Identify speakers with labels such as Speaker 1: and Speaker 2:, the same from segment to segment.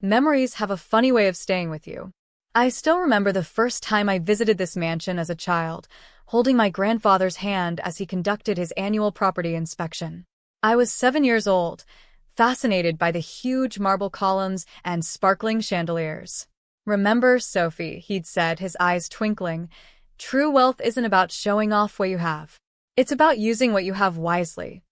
Speaker 1: Memories have a funny way of staying with you. I still remember the first time I visited this mansion as a child, holding my grandfather's hand as he conducted his annual property inspection. I was 7 years old, fascinated by the huge marble columns and sparkling chandeliers. "Remember, Sophie," he'd said, his eyes twinkling, "true wealth isn't about showing off what you have. It's about using what you have wisely."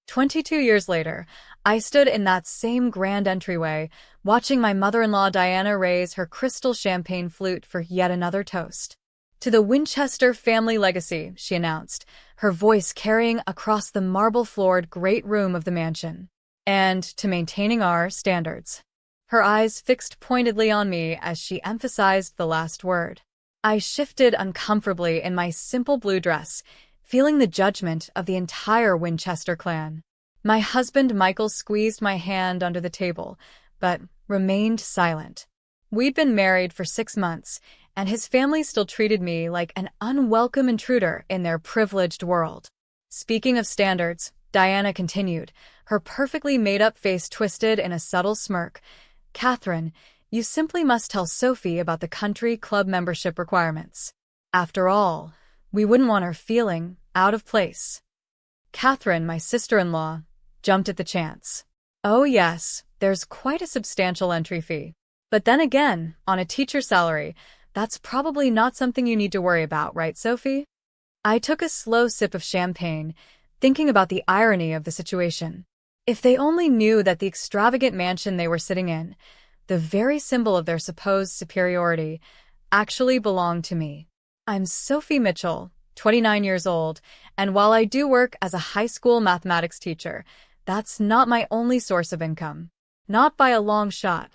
Speaker 1: 22 years later, I stood in that same grand entryway, watching my mother-in-law Diana raise her crystal champagne flute for yet another toast. "To the Winchester family legacy," she announced, her voice carrying across the marble-floored great room of the mansion. "And to maintaining our standards." Her eyes fixed pointedly on me as she emphasized the last word. I shifted uncomfortably in my simple blue dress, feeling the judgment of the entire Winchester clan. My husband Michael squeezed my hand under the table, but remained silent. We'd been married for 6 months, and his family still treated me like an unwelcome intruder in their privileged world. "Speaking of standards," Diana continued, her perfectly made-up face twisted in a subtle smirk, "Catherine, you simply must tell Sophie about the country club membership requirements. After all, we wouldn't want her feeling out of place." Catherine, my sister-in-law, jumped at the chance. "Oh yes, there's quite a substantial entry fee. But then again, on a teacher salary, that's probably not something you need to worry about, right, Sophie?" I took a slow sip of champagne, thinking about the irony of the situation. If they only knew that the extravagant mansion they were sitting in, the very symbol of their supposed superiority, actually belonged to me. I'm Sophie Mitchell, 29 years old, and while I do work as a high school mathematics teacher, that's not my only source of income. Not by a long shot.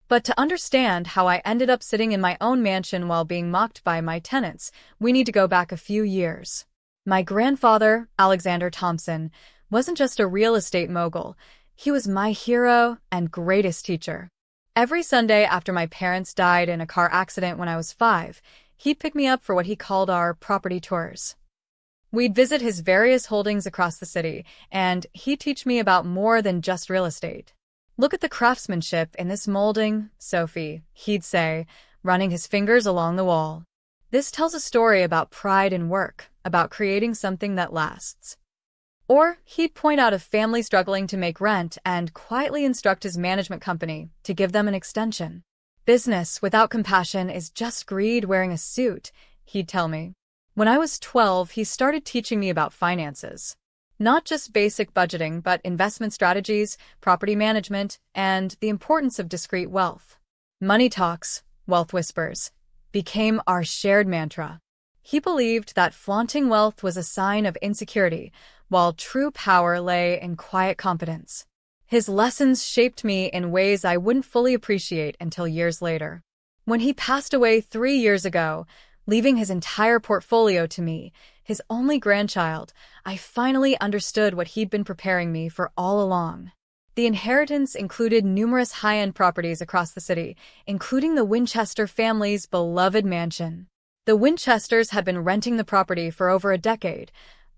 Speaker 1: But to understand how I ended up sitting in my own mansion while being mocked by my tenants, we need to go back a few years. My grandfather, Alexander Thompson, wasn't just a real estate mogul. He was my hero and greatest teacher. Every Sunday after my parents died in a car accident when I was 5, he'd pick me up for what he called our property tours. We'd visit his various holdings across the city, and he'd teach me about more than just real estate. "Look at the craftsmanship in this molding, Sophie," he'd say, running his fingers along the wall. "This tells a story about pride in work, about creating something that lasts." Or he'd point out a family struggling to make rent and quietly instruct his management company to give them an extension. "Business without compassion is just greed wearing a suit," he'd tell me. When I was 12, he started teaching me about finances. Not just basic budgeting, but investment strategies, property management, and the importance of discrete wealth. "Money talks, wealth whispers," became our shared mantra. He believed that flaunting wealth was a sign of insecurity, while true power lay in quiet competence. His lessons shaped me in ways I wouldn't fully appreciate until years later. When he passed away 3 years ago, leaving his entire portfolio to me, his only grandchild, I finally understood what he'd been preparing me for all along. The inheritance included numerous high-end properties across the city, including the Winchester family's beloved mansion. The Winchesters had been renting the property for over a decade,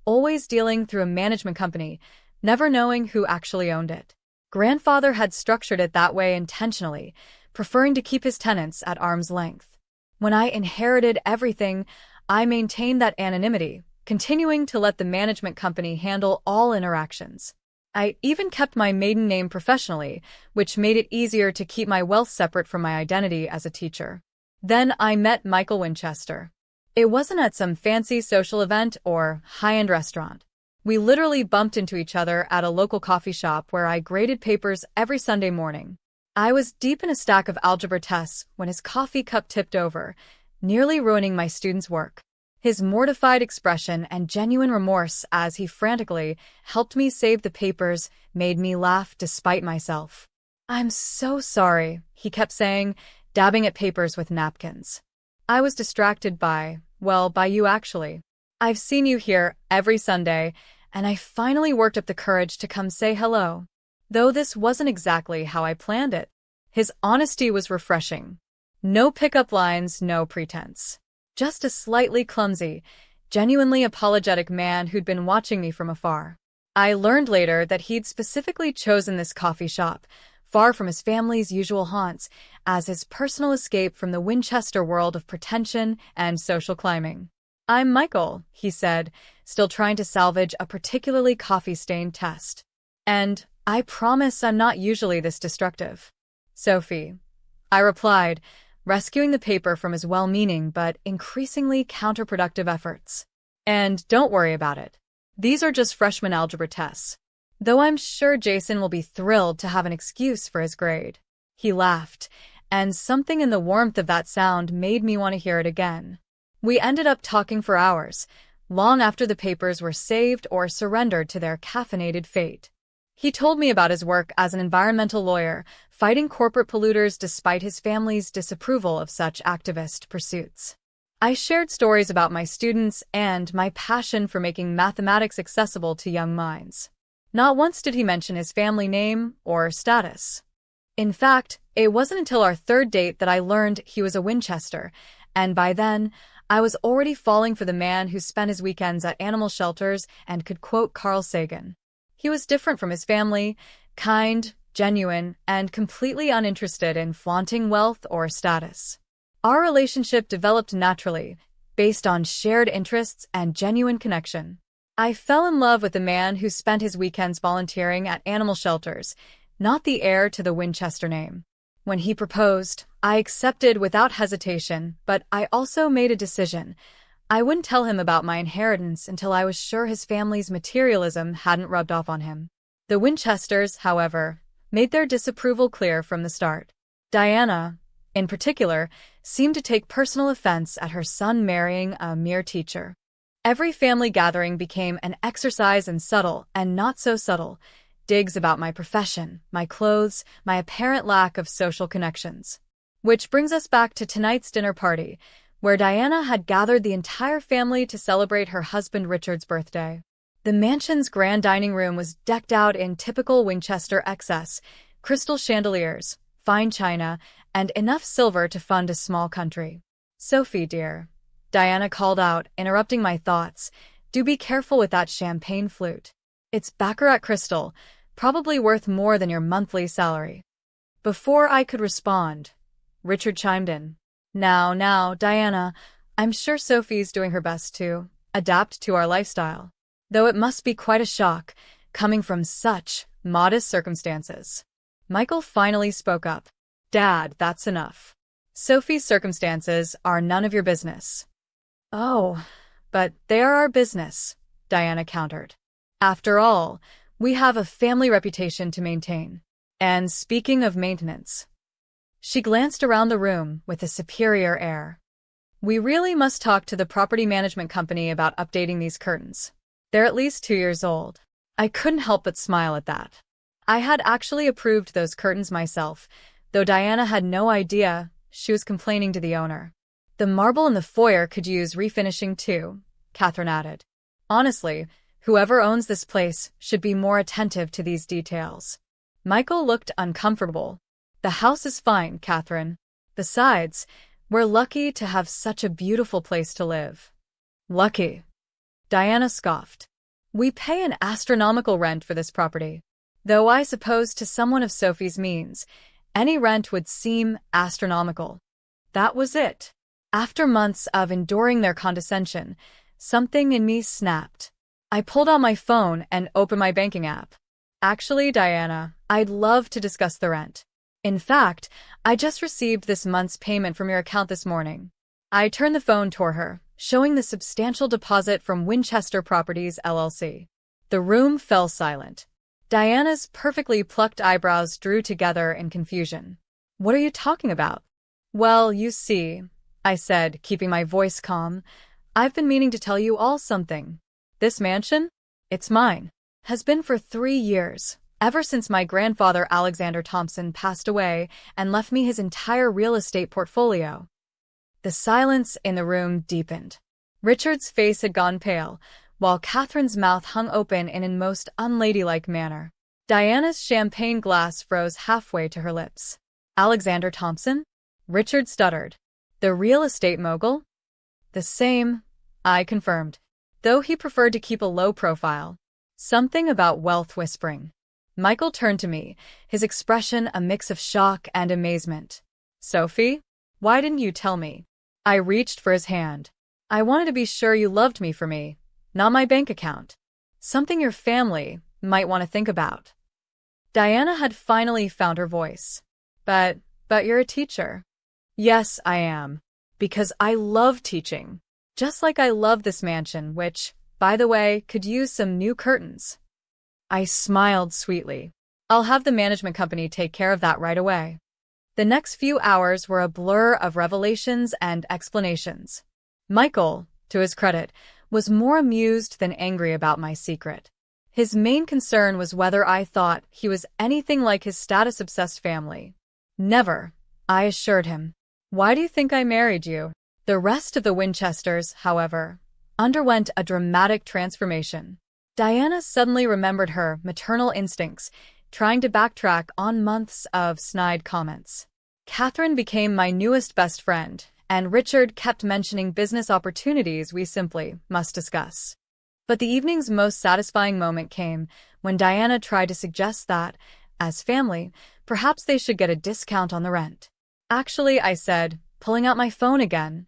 Speaker 1: always dealing through a management company, never knowing who actually owned it. Grandfather had structured it that way intentionally, preferring to keep his tenants at arm's length. When I inherited everything, I maintained that anonymity, continuing to let the management company handle all interactions. I even kept my maiden name professionally, which made it easier to keep my wealth separate from my identity as a teacher. Then I met Michael Winchester. It wasn't at some fancy social event or high-end restaurant. We literally bumped into each other at a local coffee shop where I graded papers every Sunday morning. I was deep in a stack of algebra tests when his coffee cup tipped over, nearly ruining my students' work. His mortified expression and genuine remorse as he frantically helped me save the papers made me laugh despite myself. "I'm so sorry," he kept saying, dabbing at papers with napkins. I was distracted by you actually. "I've seen you here every Sunday, and I finally worked up the courage to come say hello. Though this wasn't exactly how I planned it." His honesty was refreshing. No pickup lines, no pretense. Just a slightly clumsy, genuinely apologetic man who'd been watching me from afar. I learned later that he'd specifically chosen this coffee shop, far from his family's usual haunts, as his personal escape from the Winchester world of pretension and social climbing. "I'm Michael," he said, still trying to salvage a particularly coffee-stained test. "And I promise I'm not usually this destructive." "Sophie," I replied, rescuing the paper from his well-meaning but increasingly counterproductive efforts. "And don't worry about it. These are just freshman algebra tests. Though I'm sure Jason will be thrilled to have an excuse for his grade." He laughed, and something in the warmth of that sound made me want to hear it again. We ended up talking for hours, long after the papers were saved or surrendered to their caffeinated fate. He told me about his work as an environmental lawyer, fighting corporate polluters despite his family's disapproval of such activist pursuits. I shared stories about my students and my passion for making mathematics accessible to young minds. Not once did he mention his family name or status. In fact, it wasn't until our third date that I learned he was a Winchester, and by then, I was already falling for the man who spent his weekends at animal shelters and could quote Carl Sagan. He was different from his family, kind, genuine, and completely uninterested in flaunting wealth or status. Our relationship developed naturally, based on shared interests and genuine connection. I fell in love with the man who spent his weekends volunteering at animal shelters, not the heir to the Winchester name. When he proposed, I accepted without hesitation, but I also made a decision. I wouldn't tell him about my inheritance until I was sure his family's materialism hadn't rubbed off on him. The Winchesters, however, made their disapproval clear from the start. Diana, in particular, seemed to take personal offense at her son marrying a mere teacher. Every family gathering became an exercise in subtle and not so subtle digs about my profession, my clothes, my apparent lack of social connections. Which brings us back to tonight's dinner party, where Diana had gathered the entire family to celebrate her husband Richard's birthday. The mansion's grand dining room was decked out in typical Winchester excess, crystal chandeliers, fine china, and enough silver to fund a small country. "Sophie, dear," Diana called out, interrupting my thoughts, "do be careful with that champagne flute. It's baccarat crystal, probably worth more than your monthly salary." Before I could respond, Richard chimed in. Now, Diana, I'm sure Sophie's doing her best to adapt to our lifestyle. Though it must be quite a shock, coming from such modest circumstances." Michael finally spoke up. "Dad, that's enough. Sophie's circumstances are none of your business." "Oh, but they are our business," Diana countered. "After all, we have a family reputation to maintain. And speaking of maintenance," she glanced around the room with a superior air, "we really must talk to the property management company about updating these curtains. They're at least 2 years old." I couldn't help but smile at that. I had actually approved those curtains myself, though Diana had no idea she was complaining to the owner. "The marble in the foyer could use refinishing too," Catherine added. "Honestly, whoever owns this place should be more attentive to these details." Michael looked uncomfortable. "The house is fine, Catherine. Besides, we're lucky to have such a beautiful place to live." "Lucky?" Diana scoffed. "We pay an astronomical rent for this property. Though I suppose to someone of Sophie's means, any rent would seem astronomical." That was it. After months of enduring their condescension, something in me snapped. I pulled out my phone and opened my banking app. "Actually, Diana, I'd love to discuss the rent. In fact, I just received this month's payment from your account this morning." I turned the phone toward her, showing the substantial deposit from Winchester Properties, LLC. The room fell silent. Diana's perfectly plucked eyebrows drew together in confusion. "What are you talking about?" "Well, you see," I said, keeping my voice calm, "I've been meaning to tell you all something. This mansion? It's mine. Has been for 3 years, ever since my grandfather Alexander Thompson passed away and left me his entire real estate portfolio." The silence in the room deepened. Richard's face had gone pale, while Catherine's mouth hung open in a most unladylike manner. Diana's champagne glass froze halfway to her lips. "Alexander Thompson?" Richard stuttered. "The real estate mogul?" "The same," I confirmed, though he preferred to keep a low profile. "Something about wealth whispering." Michael turned to me, his expression a mix of shock and amazement. Sophie? Why didn't you tell me? I reached for his hand. I wanted to be sure you loved me for me, not my bank account. Something your family might want to think about. Diana had finally found her voice. But you're a teacher. Yes, I am. Because I love teaching. Just like I love this mansion, which, by the way, could use some new curtains. I smiled sweetly. I'll have the management company take care of that right away. The next few hours were a blur of revelations and explanations. Michael, to his credit, was more amused than angry about my secret. His main concern was whether I thought he was anything like his status-obsessed family. Never, I assured him. Why do you think I married you? The rest of the Winchesters, however, underwent a dramatic transformation. Diana suddenly remembered her maternal instincts, trying to backtrack on months of snide comments. Catherine became my newest best friend, and Richard kept mentioning business opportunities we simply must discuss. But the evening's most satisfying moment came when Diana tried to suggest that, as family, perhaps they should get a discount on the rent. Actually, I said, pulling out my phone again,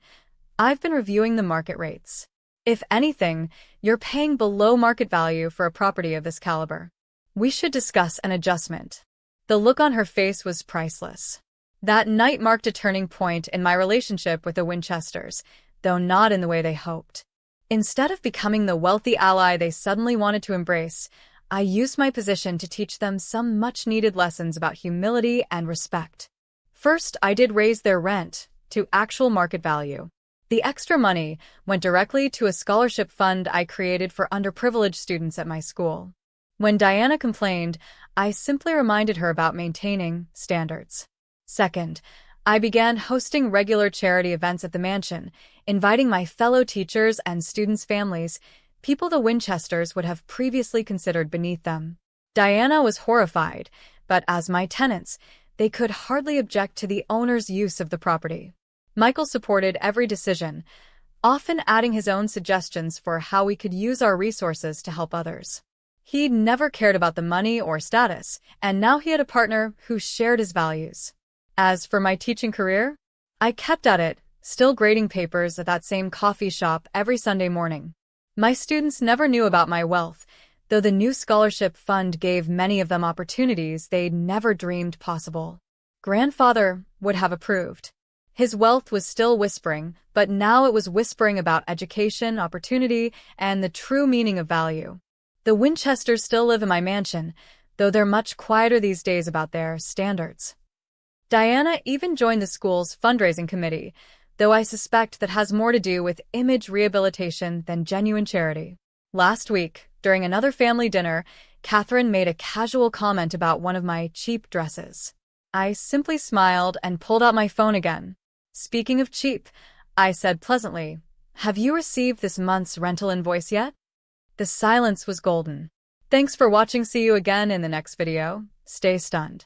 Speaker 1: I've been reviewing the market rates. If anything, you're paying below market value for a property of this caliber. We should discuss an adjustment. The look on her face was priceless. That night marked a turning point in my relationship with the Winchesters, though not in the way they hoped. Instead of becoming the wealthy ally they suddenly wanted to embrace, I used my position to teach them some much-needed lessons about humility and respect. First, I did raise their rent to actual market value. The extra money went directly to a scholarship fund I created for underprivileged students at my school. When Diana complained, I simply reminded her about maintaining standards. Second, I began hosting regular charity events at the mansion, inviting my fellow teachers and students' families, people the Winchesters would have previously considered beneath them. Diana was horrified, but as my tenants, they could hardly object to the owner's use of the property. Michael supported every decision, often adding his own suggestions for how we could use our resources to help others. He'd never cared about the money or status, and now he had a partner who shared his values. As for my teaching career, I kept at it, still grading papers at that same coffee shop every Sunday morning. My students never knew about my wealth, though the new scholarship fund gave many of them opportunities they'd never dreamed possible. Grandfather would have approved. His wealth was still whispering, but now it was whispering about education, opportunity, and the true meaning of value. The Winchesters still live in my mansion, though they're much quieter these days about their standards. Diana even joined the school's fundraising committee, though I suspect that has more to do with image rehabilitation than genuine charity. Last week, during another family dinner, Catherine made a casual comment about one of my cheap dresses. I simply smiled and pulled out my phone again. Speaking of cheap, I said pleasantly, "Have you received this month's rental invoice yet?" The silence was golden. Thanks for watching. See you again in the next video. Stay stunned.